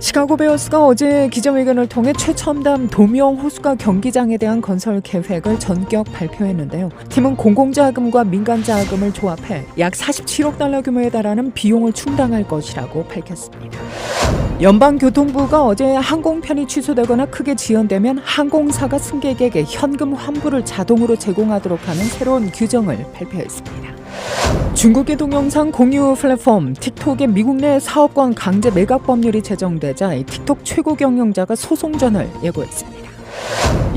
시카고 베어스가 어제 기자회견을 통해 최첨단 도명 호수가 경기장에 대한 건설 계획을 전격 발표했는데요. 팀은 공공자금과 민간자금을 조합해 약 47억 달러 규모에 달하는 비용을 충당할 것이라고 밝혔습니다. 연방교통부가 어제 항공편이 취소되거나 크게 지연되면 항공사가 승객에게 현금 환불을 자동으로 제공하도록 하는 새로운 규정을 발표했습니다. 중국의 동영상 공유 플랫폼 틱톡의 미국 내 사업권 강제 매각 법률이 제정되자 틱톡 최고 경영자가 소송전을 예고했습니다.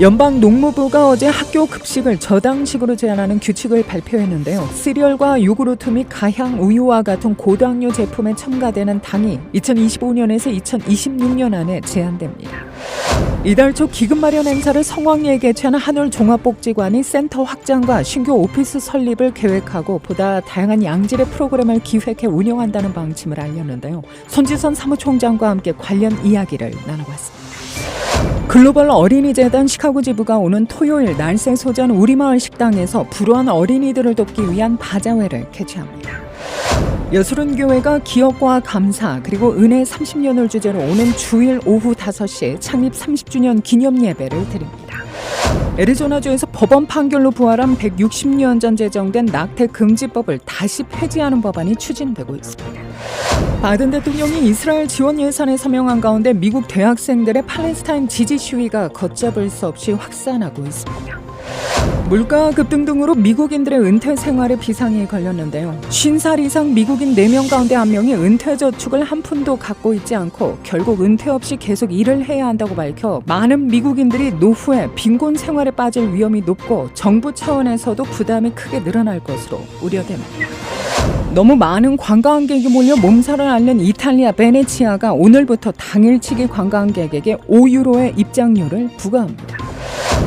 연방 농무부가 어제 학교 급식을 저당식으로 제한하는 규칙을 발표했는데요. 시리얼과 요구르트 및 가향 우유와 같은 고당류 제품에 첨가되는 당이 2025년에서 2026년 안에 제한됩니다. 이달 초 기금 마련 행사를 성황리에 개최하는 한울종합복지관이 센터 확장과 신규 오피스 설립을 계획하고 보다 다양한 양질의 프로그램을 기획해 운영한다는 방침을 알렸는데요. 손지선 사무총장과 함께 관련 이야기를 나눠봤습니다. 글로벌 어린이재단 시카고 지부가 오는 토요일 날새소전 우리마을 식당에서 불우한 어린이들을 돕기 위한 바자회를 개최합니다. 여수른교회가 기업과 감사 그리고 은혜 30년을 주제로 오는 주일 오후 5시에 창립 30주년 기념 예배를 드립니다. 애리조나주에서 법원 판결로 부활한 160년 전 제정된 낙태 금지법을 다시 폐지하는 법안이 추진되고 있습니다. 바이든 대통령이 이스라엘 지원 예산에 서명한 가운데 미국 대학생들의 팔레스타인 지지 시위가 걷잡을 수 없이 확산하고 있습니다. 물가 급등 등으로 미국인들의 은퇴 생활에 비상이 걸렸는데요. 50살 이상 미국인 4명 가운데 1명이 은퇴 저축을 한 푼도 갖고 있지 않고 결국 은퇴 없이 계속 일을 해야 한다고 밝혀 많은 미국인들이 노후에 빈곤 생활에 빠질 위험이 높고 정부 차원에서도 부담이 크게 늘어날 것으로 우려됩니다. 너무 많은 관광객이 몰려 몸살을 앓는 이탈리아 베네치아가 오늘부터 당일치기 관광객에게 5유로의 입장료를 부과합니다.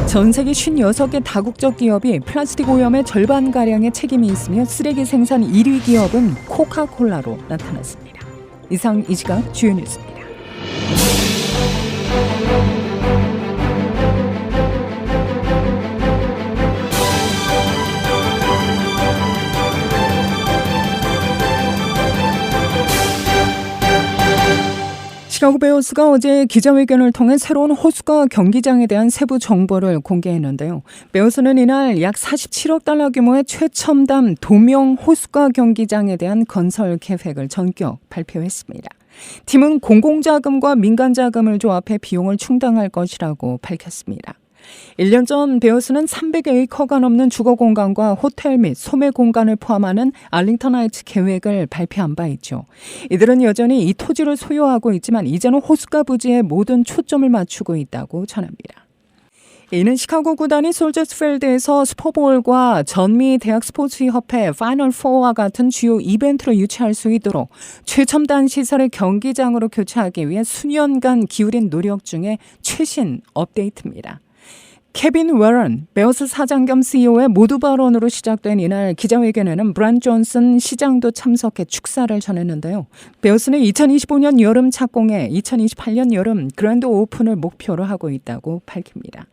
전 세계 56개 다국적 기업이 플라스틱 오염의 절반가량의 책임이 있으며 쓰레기 생산 1위 기업은 코카콜라로 나타났습니다. 이상 이 시각 주요 뉴스입니다. 시카고 베어스가 어제 기자회견을 통해 새로운 호수가 경기장에 대한 세부 정보를 공개했는데요. 베어스는 이날 약 47억 달러 규모의 최첨단 도명 호수가 경기장에 대한 건설 계획을 전격 발표했습니다. 팀은 공공자금과 민간자금을 조합해 비용을 충당할 것이라고 밝혔습니다. 1년 전 베어스는 300에이커가 넘는 주거공간과 호텔 및 소매 공간을 포함하는 알링턴 하이츠 계획을 발표한 바 있죠. 이들은 여전히 이 토지를 소유하고 있지만 이제는 호수가 부지에 모든 초점을 맞추고 있다고 전합니다. 이는 시카고 구단이 솔저스필드에서 슈퍼볼과 전미 대학 스포츠협회 파이널 4와 같은 주요 이벤트를 유치할 수 있도록 최첨단 시설의 경기장으로 교체하기 위해 수년간 기울인 노력 중에 최신 업데이트입니다. 케빈 워런, 베어스 사장 겸 CEO의 모두 발언으로 시작된 이날 기자회견에는 브란 존슨 시장도 참석해 축사를 전했는데요. 베어스는 2025년 여름 착공에 2028년 여름 그랜드 오픈을 목표로 하고 있다고 밝힙니다.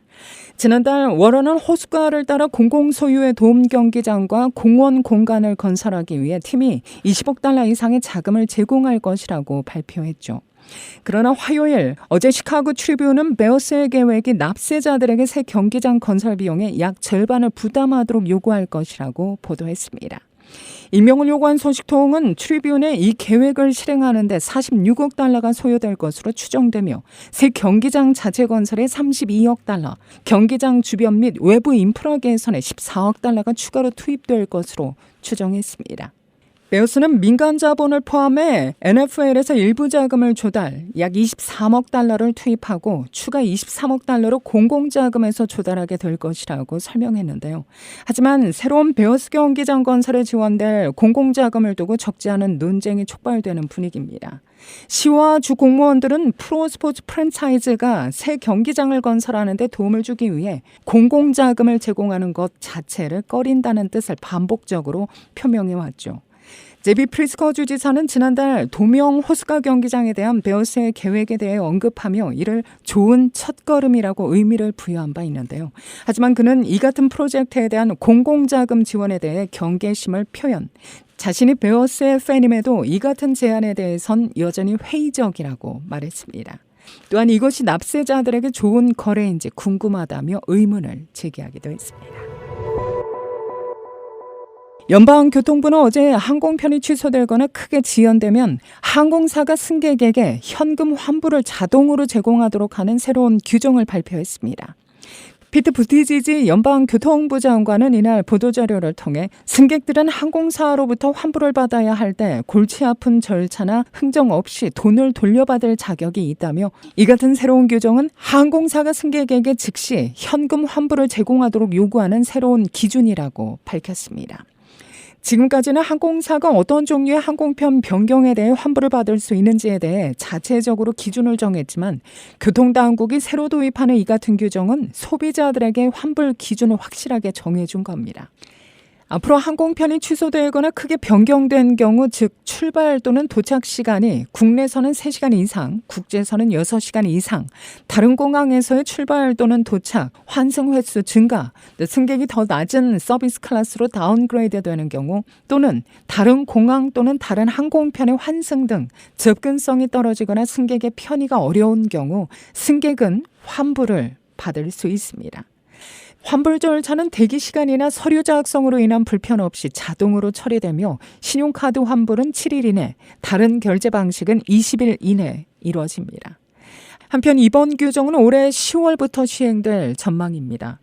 지난달 워런은 호수가를 따라 공공소유의 돔 경기장과 공원 공간을 건설하기 위해 팀이 20억 달러 이상의 자금을 제공할 것이라고 발표했죠. 그러나 화요일 어제 시카고 트리뷴은 베어스의 계획이 납세자들에게 새 경기장 건설 비용의 약 절반을 부담하도록 요구할 것이라고 보도했습니다. 임명을 요구한 소식통은 트리뷴의 이 계획을 실행하는 데 46억 달러가 소요될 것으로 추정되며 새 경기장 자체 건설에 32억 달러, 경기장 주변 및 외부 인프라 개선에 14억 달러가 추가로 투입될 것으로 추정했습니다. 베어스는 민간 자본을 포함해 NFL에서 일부 자금을 조달, 약 23억 달러를 투입하고 추가 23억 달러로 공공자금에서 조달하게 될 것이라고 설명했는데요. 하지만 새로운 베어스 경기장 건설에 지원될 공공자금을 두고 적지 않은 논쟁이 촉발되는 분위기입니다. 시와 주 공무원들은 프로스포츠 프랜차이즈가 새 경기장을 건설하는 데 도움을 주기 위해 공공자금을 제공하는 것 자체를 꺼린다는 뜻을 반복적으로 표명해왔죠. 제비 프리스커 주지사는 지난달 도명 호수가 경기장에 대한 베어스의 계획에 대해 언급하며 이를 좋은 첫걸음이라고 의미를 부여한 바 있는데요. 하지만 그는 이 같은 프로젝트에 대한 공공자금 지원에 대해 경계심을 표현. 자신이 베어스의 팬임에도 이 같은 제안에 대해선 여전히 회의적이라고 말했습니다. 또한 이것이 납세자들에게 좋은 거래인지 궁금하다며 의문을 제기하기도 했습니다. 연방교통부는 어제 항공편이 취소되거나 크게 지연되면 항공사가 승객에게 현금 환불을 자동으로 제공하도록 하는 새로운 규정을 발표했습니다. 피트 부티지지 연방교통부 장관은 이날 보도자료를 통해 승객들은 항공사로부터 환불을 받아야 할 때 골치 아픈 절차나 흥정 없이 돈을 돌려받을 자격이 있다며 이 같은 새로운 규정은 항공사가 승객에게 즉시 현금 환불을 제공하도록 요구하는 새로운 기준이라고 밝혔습니다. 지금까지는 항공사가 어떤 종류의 항공편 변경에 대해 환불을 받을 수 있는지에 대해 자체적으로 기준을 정했지만 교통당국이 새로 도입하는 이 같은 규정은 소비자들에게 환불 기준을 확실하게 정해준 겁니다. 앞으로 항공편이 취소되거나 크게 변경된 경우 즉 출발 또는 도착 시간이 국내선은 3시간 이상, 국제선은 6시간 이상, 다른 공항에서의 출발 또는 도착, 환승 횟수 증가, 승객이 더 낮은 서비스 클래스로 다운그레이드 되는 경우 또는 다른 공항 또는 다른 항공편의 환승 등 접근성이 떨어지거나 승객의 편의가 어려운 경우 승객은 환불을 받을 수 있습니다. 환불 절차는 대기 시간이나 서류 작성으로 인한 불편 없이 자동으로 처리되며 신용카드 환불은 7일 이내, 다른 결제 방식은 20일 이내 이루어집니다. 한편 이번 규정은 올해 10월부터 시행될 전망입니다.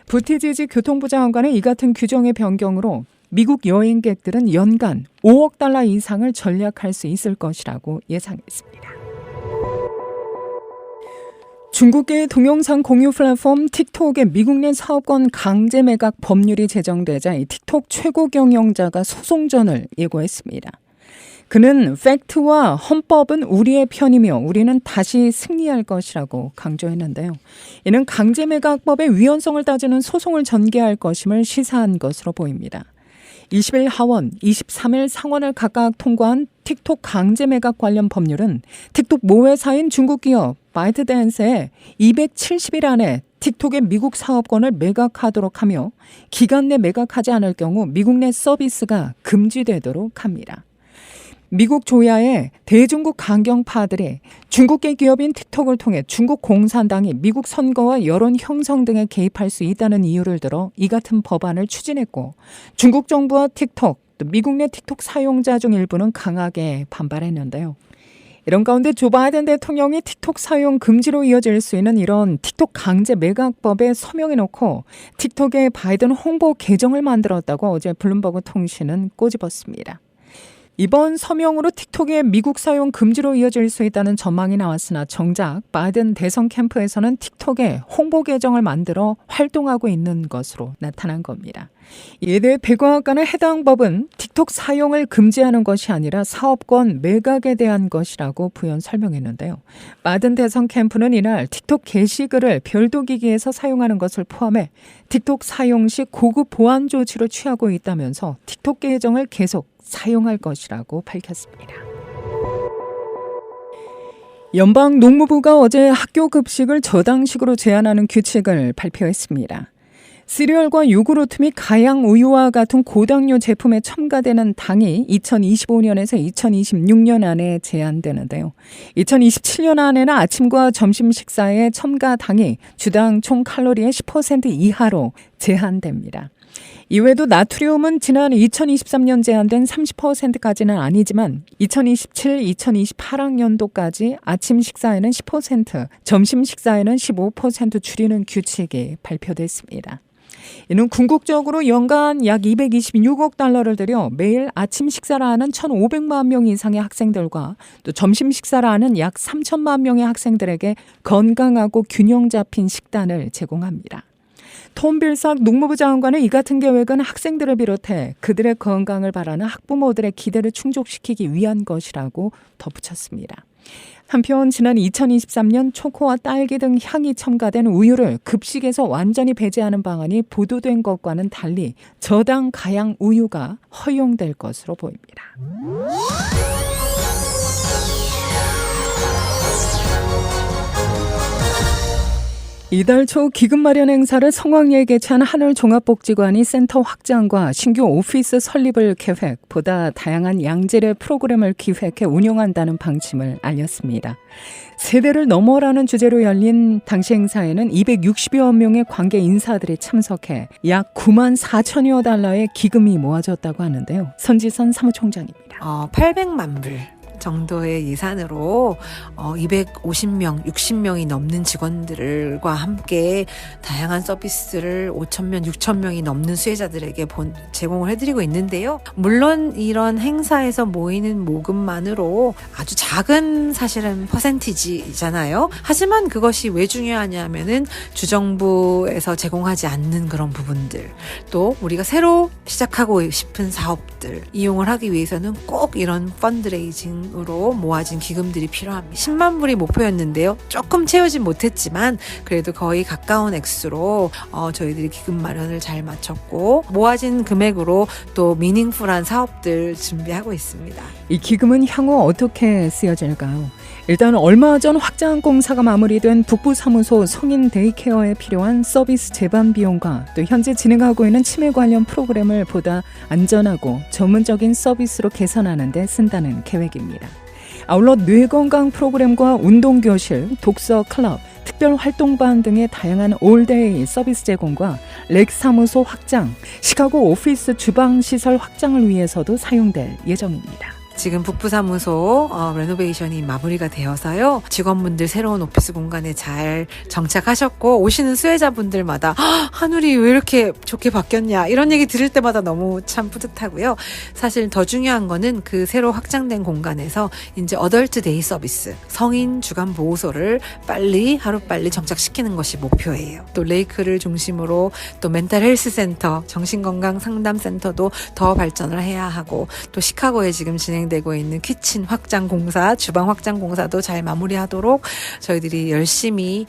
부티지지 교통부 장관은 이 같은 규정의 변경으로 미국 여행객들은 연간 5억 달러 이상을 절약할 수 있을 것이라고 예상했습니다. 중국계 동영상 공유 플랫폼 틱톡의 미국 내 사업권 강제 매각 법률이 제정되자 이 틱톡 최고 경영자가 소송전을 예고했습니다. 그는 팩트와 헌법은 우리의 편이며 우리는 다시 승리할 것이라고 강조했는데요. 이는 강제 매각법의 위헌성을 따지는 소송을 전개할 것임을 시사한 것으로 보입니다. 20일 하원, 23일 상원을 각각 통과한 틱톡 강제 매각 관련 법률은 틱톡 모회사인 중국 기업 바이트댄스에 270일 안에 틱톡의 미국 사업권을 매각하도록 하며 기간 내 매각하지 않을 경우 미국 내 서비스가 금지되도록 합니다. 미국 조야의 대중국 강경파들이 중국계 기업인 틱톡을 통해 중국 공산당이 미국 선거와 여론 형성 등에 개입할 수 있다는 이유를 들어 이 같은 법안을 추진했고 중국 정부와 틱톡, 또 미국 내 틱톡 사용자 중 일부는 강하게 반발했는데요. 이런 가운데 조 바이든 대통령이 틱톡 사용 금지로 이어질 수 있는 이런 틱톡 강제 매각법에 서명해놓고 틱톡의 바이든 홍보 계정을 만들었다고 어제 블룸버그 통신은 꼬집었습니다. 이번 서명으로 틱톡의 미국 사용 금지로 이어질 수 있다는 전망이 나왔으나 정작 바이든 대선 캠프에서는 틱톡에 홍보 계정을 만들어 활동하고 있는 것으로 나타난 겁니다. 이에 대해 백악관은 해당 법은 틱톡 사용을 금지하는 것이 아니라 사업권 매각에 대한 것이라고 부연 설명했는데요. 바이든 대선 캠프는 이날 틱톡 게시글을 별도 기기에서 사용하는 것을 포함해 틱톡 사용 시 고급 보안 조치를 취하고 있다면서 틱톡 계정을 계속 사용할 것이라고 밝혔습니다. 연방 농무부가 어제 학교 급식을 저당식으로 제한하는 규칙을 발표했습니다. 시리얼과 요구르트 및 가양 우유와 같은 고당류 제품에 첨가되는 당이 2025년에서 2026년 안에 제한되는데요. 2027년 안에는 아침과 점심 식사에 첨가 당이 주당 총 칼로리의 10% 이하로 제한됩니다. 이외에도 나트륨은 지난 2023년 제한된 30%까지는 아니지만 2027-2028학년도까지 아침 식사에는 10%, 점심 식사에는 15% 줄이는 규칙이 발표됐습니다. 이는 궁극적으로 연간 약 226억 달러를 들여 매일 아침 식사를 하는 1,500만 명 이상의 학생들과 또 점심 식사를 하는 약 3천만 명의 학생들에게 건강하고 균형 잡힌 식단을 제공합니다. 톰 빌삭 농무부 장관은 이 같은 계획은 학생들을 비롯해 그들의 건강을 바라는 학부모들의 기대를 충족시키기 위한 것이라고 덧붙였습니다. 한편 지난 2023년 초코와 딸기 등 향이 첨가된 우유를 급식에서 완전히 배제하는 방안이 보도된 것과는 달리 저당 가양 우유가 허용될 것으로 보입니다. 이달 초 기금 마련 행사를 성황리에 개최한 한울종합복지관이 센터 확장과 신규 오피스 설립을 계획, 보다 다양한 양질의 프로그램을 기획해 운영한다는 방침을 알렸습니다. 세대를 넘어라는 주제로 열린 당시 행사에는 260여 명의 관계 인사들이 참석해 약 9만 4천여 달러의 기금이 모아졌다고 하는데요. 선지선 사무총장입니다. 800만 불. 정도의 예산으로 250명, 60명이 넘는 직원들과 함께 다양한 서비스를 5,000명, 6,000명이 넘는 수혜자들에게 제공을 해드리고 있는데요. 물론 이런 행사에서 모이는 모금만으로 아주 작은 사실은 퍼센티지잖아요. 하지만 그것이 왜 중요하냐면은 주정부에서 제공하지 않는 그런 부분들, 또 우리가 새로 시작하고 싶은 사업들 이용을 하기 위해서는 꼭 이런 펀드레이징 으로 모아진 기금들이 필요합니다. 10만 불이 목표였는데요. 조금 채우진 못했지만 그래도 거의 가까운 액수로 저희들이 기금 마련을 잘 마쳤고 모아진 금액으로 또 미닝풀한 사업들 준비하고 있습니다. 이 기금은 향후 어떻게 쓰여질까요? 일단 얼마 전 확장 공사가 마무리된 북부사무소 성인 데이케어에 필요한 서비스 제반 비용과 또 현재 진행하고 있는 치매 관련 프로그램을 보다 안전하고 전문적인 서비스로 개선하는 데 쓴다는 계획입니다. 아울러 뇌건강 프로그램과 운동교실, 독서 클럽, 특별활동반 등의 다양한 올데이 서비스 제공과 렉 사무소 확장, 시카고 오피스 주방시설 확장을 위해서도 사용될 예정입니다. 지금 북부사무소 레노베이션이 마무리가 되어서요. 직원분들 새로운 오피스 공간에 잘 정착하셨고 오시는 수혜자분들마다 한울이 왜 이렇게 좋게 바뀌었냐 이런 얘기 들을 때마다 너무 참 뿌듯하고요. 사실 더 중요한 거는 그 새로 확장된 공간에서 이제 어덜트 데이 서비스, 성인 주간 보호소를 하루빨리 정착시키는 것이 목표예요. 또 레이크를 중심으로 또 멘탈 헬스 센터, 정신건강 상담센터도 더 발전을 해야 하고 또 시카고에 지금 진행되고 있는 키친 확장 공사, 주방 확장 공사도 잘 마무리하도록 저희들이 열심히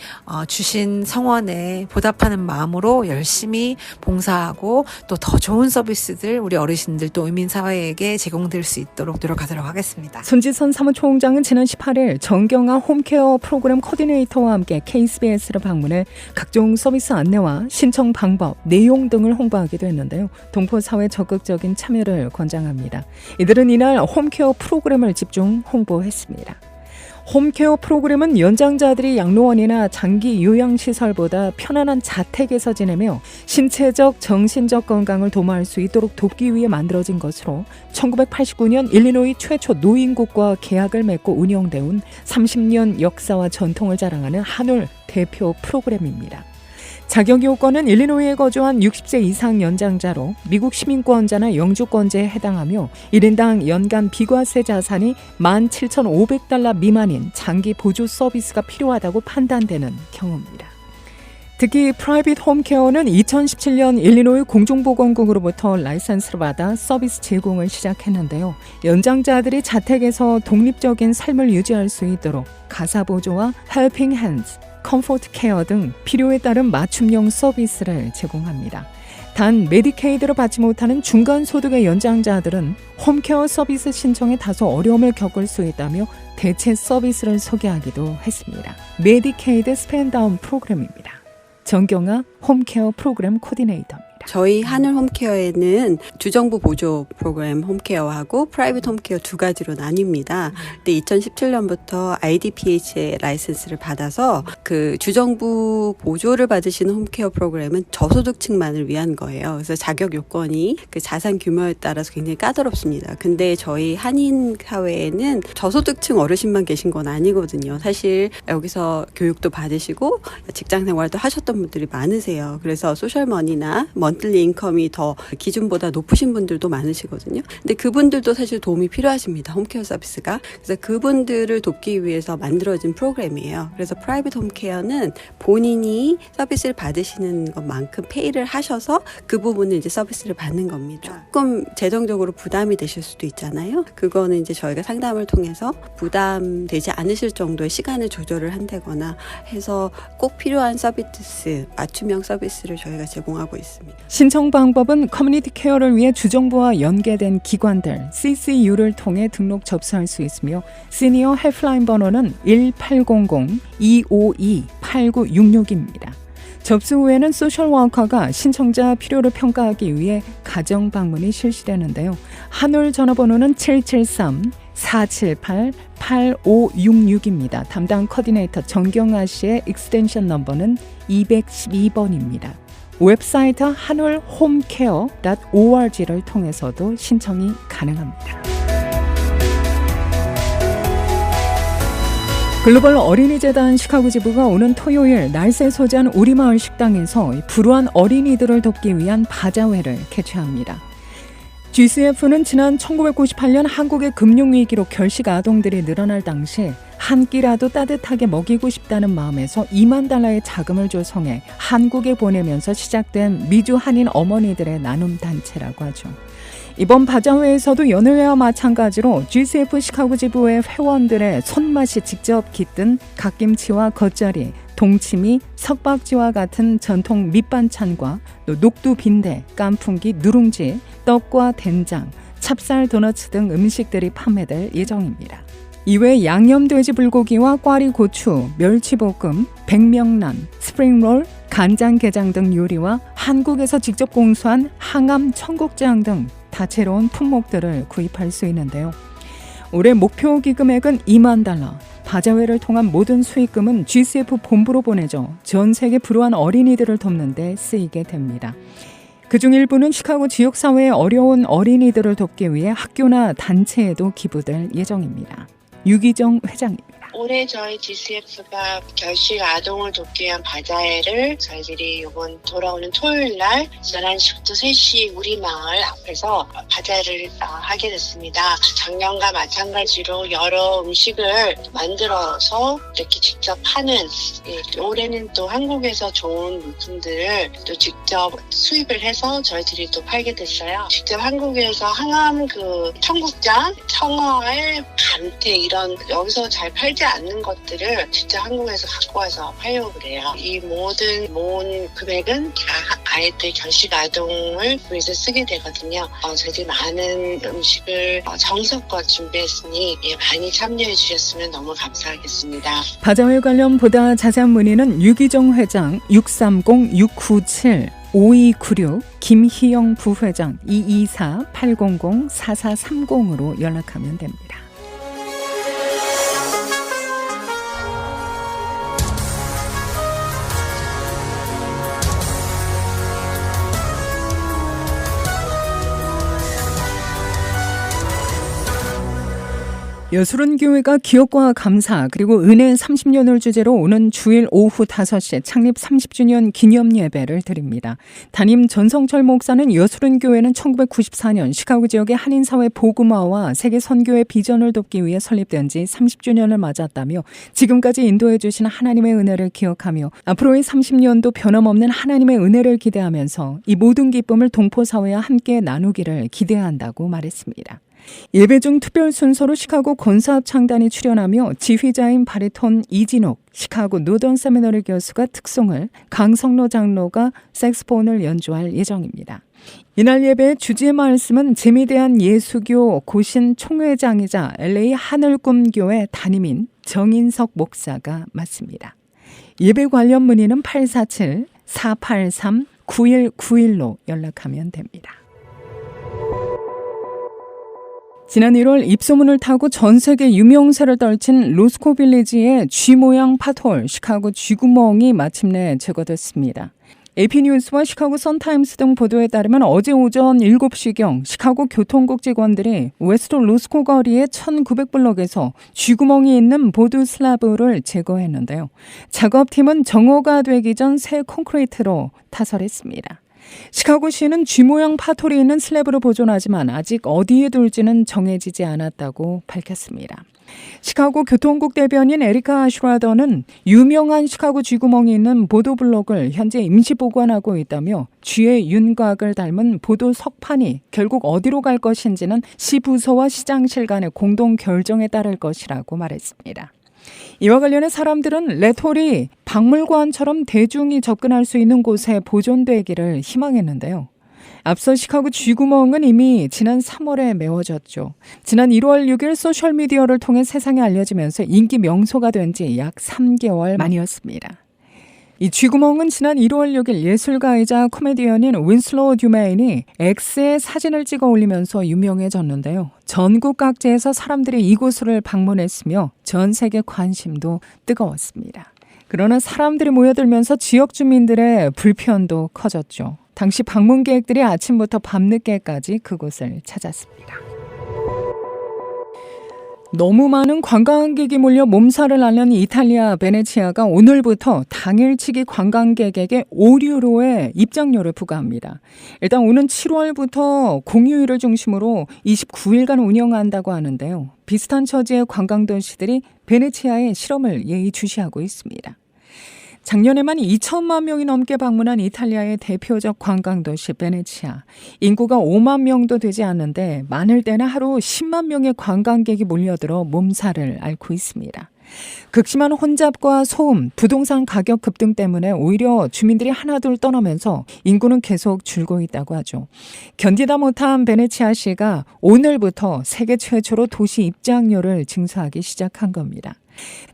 주신 성원에 보답하는 마음으로 열심히 봉사하고 또 더 좋은 서비스들 우리 어르신들 또 의민사회에게 제공될 수 있도록 노력하도록 하겠습니다. 손지선 사무총장은 지난 18일 정경아 홈케어 프로그램 코디네이터와 함께 KSBS를 방문해 각종 서비스 안내와 신청 방법, 내용 등을 홍보하기도 했는데요. 동포사회 적극적인 참여를 권장합니다. 이들은 이날 홈케어 프로그램을 집중 홍보했습니다. 홈케어 프로그램은 연장자들이 양로원이나 장기 요양시설보다 편안한 자택에서 지내며 신체적, 정신적 건강을 도모할 수 있도록 돕기 위해 만들어진 것으로 1989년 일리노이 최초 노인국과 계약을 맺고 운영되온 30년 역사와 전통을 자랑하는 한울 대표 프로그램입니다. 자격 요건은 일리노이에 거주한 60세 이상 연장자로 미국 시민권자나 영주권자에 해당하며 1인당 연간 비과세 자산이 17,500달러 미만인 장기 보조 서비스가 필요하다고 판단되는 경우입니다. 특히 프라이빗 홈케어는 2017년 일리노이 공중보건국으로부터 라이선스를 받아 서비스 제공을 시작했는데요. 연장자들이 자택에서 독립적인 삶을 유지할 수 있도록 가사보조와 헬핑 핸즈, 컴포트 케어 등 필요에 따른 맞춤형 서비스를 제공합니다. 단 메디케이드를 받지 못하는 중간 소득의 연장자들은 홈케어 서비스 신청에 다소 어려움을 겪을 수 있다며 대체 서비스를 소개하기도 했습니다. 메디케이드 스펜다운 프로그램입니다. 정경아 홈케어 프로그램 코디네이터입니다. 저희 한울 홈케어에는 주정부 보조 프로그램 홈케어하고 프라이빗 홈케어 두 가지로 나뉩니다. 근데 2017년부터 IDPH의 라이센스를 받아서 그 주정부 보조를 받으시는 홈케어 프로그램은 저소득층만을 위한 거예요. 그래서 자격 요건이 그 자산 규모에 따라서 굉장히 까다롭습니다. 근데 저희 한인 사회에는 저소득층 어르신만 계신 건 아니거든요. 사실 여기서 교육도 받으시고 직장 생활도 하셨던 분들이 많으세요. 그래서 소셜머니나 먼틀리 인컴이 더 기준보다 높으신 분들도 많으시거든요. 근데 그분들도 사실 도움이 필요하십니다. 홈케어 서비스가. 그래서 그분들을 돕기 위해서 만들어진 프로그램이에요. 그래서 프라이빗 홈케어는 본인이 서비스를 받으시는 것만큼 페이를 하셔서 그 부분을 이제 서비스를 받는 겁니다. 조금 재정적으로 부담이 되실 수도 있잖아요. 그거는 이제 저희가 상담을 통해서 부담되지 않으실 정도의 시간을 조절을 한다거나 해서 꼭 필요한 서비스, 맞춤형 서비스를 저희가 제공하고 있습니다. 신청 방법은 커뮤니티 케어를 위해 주정부와 연계된 기관들 CCU를 통해 등록 접수할 수 있으며 시니어 헬프라인 번호는 1800-252-8966입니다. 접수 후에는 소셜워커가 신청자 필요를 평가하기 위해 가정 방문이 실시되는데요. 한울 전화번호는 773-478-8566입니다. 담당 코디네이터 정경아 씨의 익스텐션 넘버는 212번입니다. 웹사이트 한울홈케어.org를 통해서도 신청이 가능합니다. 글로벌 어린이재단 시카고 지부가 오는 토요일 날새 소재한 우리마을 식당에서 불우한 어린이들을 돕기 위한 바자회를 개최합니다. GCF는 지난 1998년 한국의 금융위기로 결식 아동들이 늘어날 당시 한 끼라도 따뜻하게 먹이고 싶다는 마음에서 $20,000의 자금을 조성해 한국에 보내면서 시작된 미주 한인 어머니들의 나눔 단체라고 하죠. 이번 바자회에서도 연회와 마찬가지로 GCF 시카고 지부의 회원들의 손맛이 직접 깃든 갓김치와 겉절이, 동치미, 석박지와 같은 전통 밑반찬과 또 녹두 빈대, 깐풍기, 누룽지, 떡과 된장, 찹쌀 도너츠 등 음식들이 판매될 예정입니다. 이외에 양념돼지 불고기와 꽈리고추, 멸치볶음, 백명란, 스프링롤, 간장게장 등 요리와 한국에서 직접 공수한 항암 청국장 등 다채로운 품목들을 구입할 수 있는데요. 올해 목표 기금액은 $20,000. 바자회를 통한 모든 수익금은 GCF 본부로 보내져 전 세계 불우한 어린이들을 돕는 데 쓰이게 됩니다. 그중 일부는 시카고 지역사회의 어려운 어린이들을 돕기 위해 학교나 단체에도 기부될 예정입니다. 유기정 회장입니다. 올해 저희 GCF가 결식 아동을 돕기 위한 바자회를 저희들이 이번 돌아오는 토요일 날 11시부터 3시 우리 마을 앞에서 바자회를 하게 됐습니다. 작년과 마찬가지로 여러 음식을 만들어서 이렇게 직접 파는, 올해는 또 한국에서 좋은 물품들을 또 직접 수입을 해서 저희들이 또 팔게 됐어요. 직접 한국에서 항암 청국장, 청어알, 감태 이런 여기서 잘 팔지 않는 것들을 직접 한국에서 갖고 와서 팔려고 그래요. 이 모든 모은 금액은 다 아이들 결식 아동을 위해서 쓰게 되거든요. 저희들이 많은 음식을 정성껏 준비했으니 많이 참여해 주셨으면 너무 감사하겠습니다. 바자회 관련 보다 자세한 문의는 유기정 회장 630-697-5296, 김희영 부회장 224-800-4430으로 연락하면 됩니다. 여수른교회가 기억과 감사 그리고 은혜 30년을 주제로 오는 주일 오후 5시에 창립 30주년 기념 예배를 드립니다. 담임 전성철 목사는 여수른교회는 1994년 시카고 지역의 한인사회 복음화와 세계 선교의 비전을 돕기 위해 설립된 지 30주년을 맞았다며 지금까지 인도해 주신 하나님의 은혜를 기억하며 앞으로의 30년도 변함없는 하나님의 은혜를 기대하면서 이 모든 기쁨을 동포사회와 함께 나누기를 기대한다고 말했습니다. 예배 중 특별 순서로 시카고 권사합창단이 출연하며 지휘자인 바리톤 이진옥, 시카고 노던 세미너리 교수가 특송을, 강성로 장로가 색스폰을 연주할 예정입니다. 이날 예배의 주제 말씀은 재미대한 예수교 고신 총회장이자 LA 하늘꿈교회 담임인 정인석 목사가 맡습니다. 예배 관련 문의는 847-483-9191로 연락하면 됩니다. 지난 1월 입소문을 타고 전 세계 유명세를 떨친 로스코 빌리지의 G모양 파톨, 시카고 쥐구멍이 마침내 제거됐습니다. AP뉴스와 시카고 선타임스 등 보도에 따르면 어제 오전 7시경 시카고 교통국 직원들이 웨스트 로스코 거리의 1900블럭에서 쥐구멍이 있는 보드 슬라브를 제거했는데요. 작업팀은 정오가 되기 전 새 콘크리트로 타설했습니다. 시카고시는 G모양 파토리 있는 슬랩으로 보존하지만 아직 어디에 둘지는 정해지지 않았다고 밝혔습니다. 시카고 교통국 대변인 에리카 슈라더는 유명한 시카고 쥐구멍이 있는 보도블록을 현재 임시 보관하고 있다며 쥐의 윤곽을 닮은 보도 석판이 결국 어디로 갈 것인지는 시부서와 시장실 간의 공동 결정에 따를 것이라고 말했습니다. 이와 관련해 사람들은 레토리 박물관처럼 대중이 접근할 수 있는 곳에 보존되기를 희망했는데요. 앞서 시카고 쥐구멍은 이미 지난 3월에 메워졌죠. 지난 1월 6일 소셜미디어를 통해 세상에 알려지면서 인기 명소가 된 지 약 3개월 만이었습니다. 이 쥐구멍은 지난 1월 6일 예술가이자 코미디언인 윈슬로우 듀메인이 X에 사진을 찍어 올리면서 유명해졌는데요. 전국 각지에서 사람들이 이곳을 방문했으며 전 세계 관심도 뜨거웠습니다. 그러나 사람들이 모여들면서 지역 주민들의 불편도 커졌죠. 당시 방문객들이 아침부터 밤늦게까지 그곳을 찾았습니다. 너무 많은 관광객이 몰려 몸살을 앓는 이탈리아 베네치아가 오늘부터 당일치기 관광객에게 5유로의 입장료를 부과합니다. 일단 오는 7월부터 공휴일을 중심으로 29일간 운영한다고 하는데요. 비슷한 처지의 관광도시들이 베네치아에 실험을 예의주시하고 있습니다. 작년에만 2천만 명이 넘게 방문한 이탈리아의 대표적 관광도시 베네치아. 인구가 5만 명도 되지 않는데 많을 때는 하루 10만 명의 관광객이 몰려들어 몸살을 앓고 있습니다. 극심한 혼잡과 소음, 부동산 가격 급등 때문에 오히려 주민들이 하나둘 떠나면서 인구는 계속 줄고 있다고 하죠. 견디다 못한 베네치아시가 오늘부터 세계 최초로 도시 입장료를 징수하기 시작한 겁니다.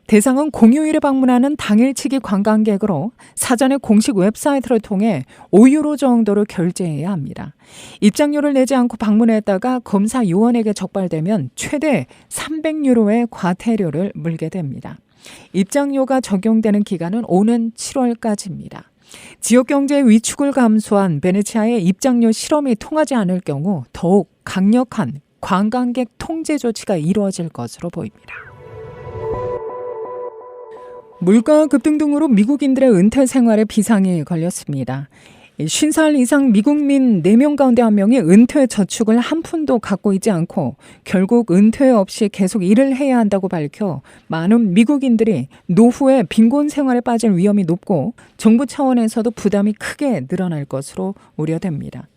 대상은 공휴일에 방문하는 당일치기 관광객으로 사전에 공식 웹사이트를 통해 5유로 정도를 결제해야 합니다. 입장료를 내지 않고 방문했다가 검사 요원에게 적발되면 최대 300유로의 과태료를 물게 됩니다. 입장료가 적용되는 기간은 오는 7월까지입니다. 지역 경제의 위축을 감수한 베네치아의 입장료 실험이 통하지 않을 경우 더욱 강력한 관광객 통제 조치가 이루어질 것으로 보입니다. 물가 급등 등으로 미국인들의 은퇴 생활에 비상이 걸렸습니다. 50살 이상 미국민 4명 가운데 1명이 은퇴 저축을 한 푼도 갖고 있지 않고 결국 은퇴 없이 계속 일을 해야 한다고 밝혀 많은 미국인들이 노후에 빈곤 생활에 빠질 위험이 높고 정부 차원에서도 부담이 크게 늘어날 것으로 우려됩니다.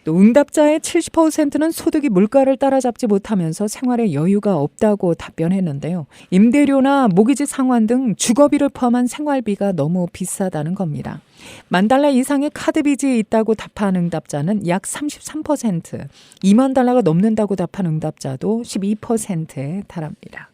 또 응답자의 70%는 소득이 물가를 따라잡지 못하면서 생활에 여유가 없다고 답변했는데요. 임대료나 모기지 상환 등 주거비를 포함한 생활비가 너무 비싸다는 겁니다. $10,000 이상의 카드 빚이 있다고 답한 응답자는 약 33%, $20,000가 넘는다고 답한 응답자도 12%에 달합니다.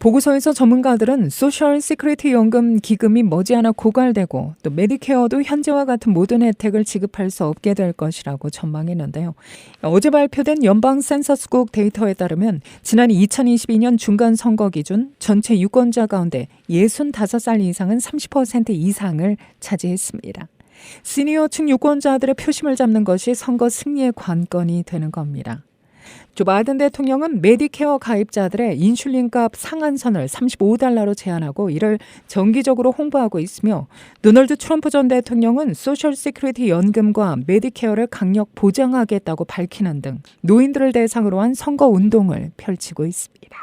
보고서에서 전문가들은 소셜 시큐리티 연금 기금이 머지않아 고갈되고 또 메디케어도 현재와 같은 모든 혜택을 지급할 수 없게 될 것이라고 전망했는데요. 어제 발표된 연방 센서스국 데이터에 따르면 지난 2022년 중간 선거 기준 전체 유권자 가운데 65살 이상은 30% 이상을 차지했습니다. 시니어층 유권자들의 표심을 잡는 것이 선거 승리의 관건이 되는 겁니다. 조 바이든 대통령은 메디케어 가입자들의 인슐린값 상한선을 $35로 제한하고 이를 정기적으로 홍보하고 있으며 도널드 트럼프 전 대통령은 소셜 시큐리티 연금과 메디케어를 강력 보장하겠다고 밝히는 등 노인들을 대상으로 한 선거 운동을 펼치고 있습니다.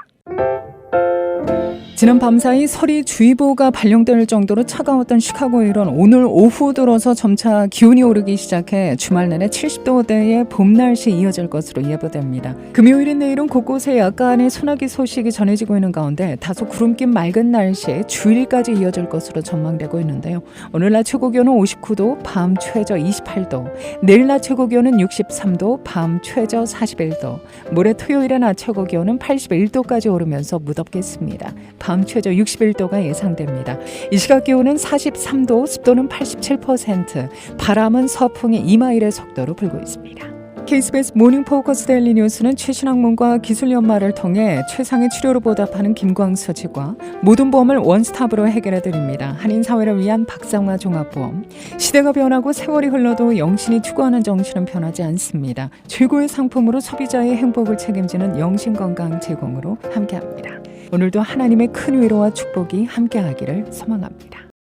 지난 밤사이 서리주의보가 발령될 정도로 차가웠던 시카고 일은 오늘 오후 들어서 점차 기온이 오르기 시작해 주말 내내 70도대의 봄 날씨 이어질 것으로 예보됩니다. 금요일인 내일은 곳곳에 약간의 소나기 소식이 전해지고 있는 가운데 다소 구름 낀 맑은 날씨에 주일까지 이어질 것으로 전망되고 있는데요. 오늘 낮 최고 기온은 59도, 밤 최저 28도, 내일 낮 최고 기온은 63도, 밤 최저 41도, 모레 토요일의 낮 최고 기온은 81도까지 오르면서 무덥겠습니다. 밤 최저 61도가 예상됩니다. 이 시각 기온은 43도, 습도는 87%, 바람은 서풍이 2마일의 속도로 불고 있습니다. KBS 모닝 포커스 데일리 뉴스는 최신 학문과 기술 연마를 통해 최상의 치료로 보답하는 김광수 측과 모든 보험을 원스톱으로 해결해드립니다. 한인사회를 위한 박상화 종합보험. 시대가 변하고 세월이 흘러도 영신이 추구하는 정신은 변하지 않습니다. 최고의 상품으로 소비자의 행복을 책임지는 영신건강 제공으로 함께합니다. 오늘도 하나님의 큰 위로와 축복이 함께하기를 소망합니다.